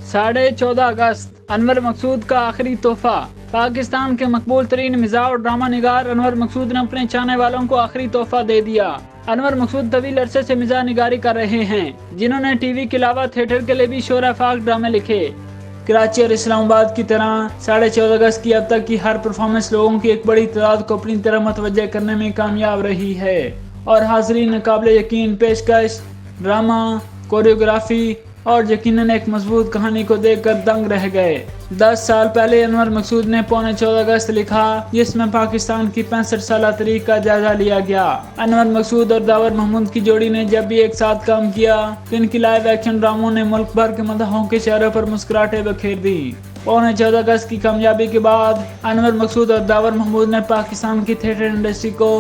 14.5 انور مقصود کا آخری تحفہ۔ پاکستان کے مقبول ترین مزاح اور ڈرامہ نگار انور مقصود نے اپنے چاہنے والوں کو آخری تحفہ دے دیا۔ انور مقصود طویل عرصے سے مزاح نگاری کر رہے ہیں، جنہوں نے ٹی وی کے علاوہ تھیٹر کے لیے بھی شور افاق ڈرامے لکھے۔ کراچی اور اسلام آباد کی طرح 14.5 اگست کی اب تک کی ہر پرفارمنس لوگوں کی ایک بڑی تعداد کو اپنی طرف متوجہ کرنے میں کامیاب رہی ہے، اور حاضرین نے قابل یقین پیشکش، ڈرامہ، کوریوگرافی اور یقیناً ایک مضبوط کہانی کو دیکھ کر دنگ رہ گئے۔ 10 سال پہلے انور مقصود نے 14.5 اگست لکھا، جس میں پاکستان کی 65 سالہ تاریخ کا جائزہ لیا گیا۔ انور مقصود اور داور محمود کی جوڑی نے جب بھی ایک ساتھ کام کیا تو ان کی لائیو ایکشن ڈراموں نے ملک بھر کے مداحوں کے چہروں پر مسکراہٹیں بکھیر دی۔ 14.5 اگست کی کامیابی کے بعد انور مقصود اور داور محمود نے پاکستان کی تھیٹر انڈسٹری کو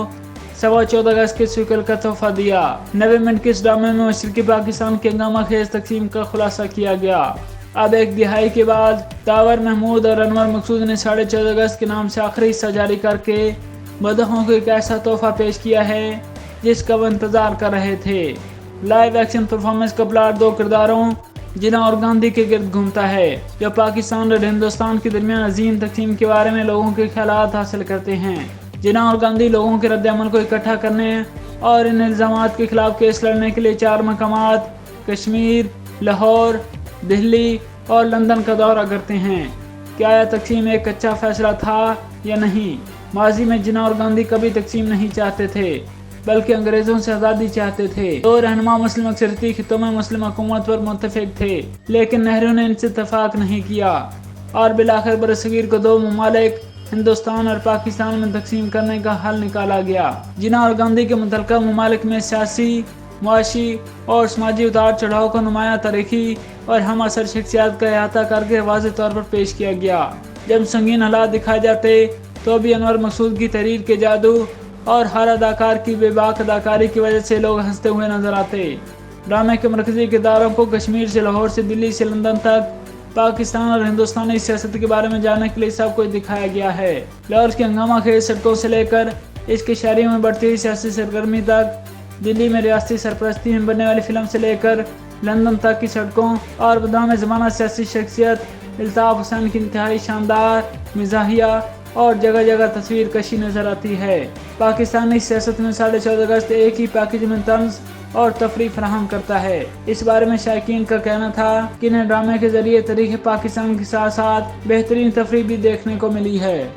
14.25 اگست کے سیکوئل کا تحفہ دیا۔ 90 منٹ کے اس ڈرامے میں مشرقی پاکستان کے ہنگامہ خیز تقسیم کا خلاصہ کیا گیا۔ اب ایک دہائی کے بعد داور محمود اور انور مقصود نے 14.5 اگست کے نام سے آخری حصہ جاری کر کے مداحوں کو ایک ایسا تحفہ پیش کیا ہے جس کا وہ انتظار کر رہے تھے۔ لائیو ایکشن پرفارمنس کا پلاٹ 2 کرداروں جناح اور گاندھی کے گرد گھومتا ہے، جو پاکستان اور ہندوستان کے درمیان عظیم تقسیم کے بارے میں لوگوں کے خیالات حاصل کرتے ہیں۔ جناح اور گاندھی لوگوں کے رد عمل کو اکٹھا کرنے اور ان الزامات کے خلاف کیس لڑنے کے لیے 4 مقامات کشمیر، لاہور، دہلی اور لندن کا دورہ کرتے ہیں۔ کیا یہ تقسیم ایک اچھا فیصلہ تھا یا نہیں؟ ماضی میں جناح اور گاندھی کبھی تقسیم نہیں چاہتے تھے، بلکہ انگریزوں سے آزادی چاہتے تھے۔ دو رہنما مسلم اکثریتی خطوں میں مسلم حکومت پر متفق تھے، لیکن نہرو نے ان سے اتفاق نہیں کیا اور بالآخر برصغیر کو 2 ممالک ہندوستان اور پاکستان میں تقسیم کرنے کا حل نکالا گیا۔ جناح اور گاندھی کے متعلقہ ممالک میں سیاسی، معاشی اور سماجی اتار چڑھاؤ کو نمایاں تاریخی اور ہم اثر شخصیات کا احاطہ کر کے واضح طور پر پیش کیا گیا۔ جب سنگین حالات دکھائے جاتے تو بھی انور مقصود کی تحریر کے جادو اور ہر اداکار کی بے باک اداکاری کی وجہ سے لوگ ہنستے ہوئے نظر آتے۔ ڈرامے کے مرکزی کرداروں کو کشمیر سے لاہور سے دلی سے لندن تک پاکستان اور ہندوستانی سیاست کے بارے میں جاننے کے لیے سب کچھ دکھایا گیا ہے۔ لاہور کی ہنگامہ خیز سڑکوں سے لے کر اس کے شہریوں میں بڑھتی ہوئی سیاسی سرگرمی تک، دلی میں ریاستی سرپرستی میں بننے والی فلم سے لے کر لندن تک کی سڑکوں اور بدنام زمانہ سیاسی شخصیت الطاف حسین کی انتہائی شاندار مزاحیہ اور جگہ جگہ تصویر کشی نظر آتی ہے۔ پاکستانی سیاست میں 14.5 اگست ایک ہی پیکیج میں طنز اور تفریح فراہم کرتا ہے۔ اس بارے میں شائقین کا کہنا تھا کہ انہیں ڈرامے کے ذریعے تاریخ پاکستان کے ساتھ ساتھ بہترین تفریح بھی دیکھنے کو ملی ہے۔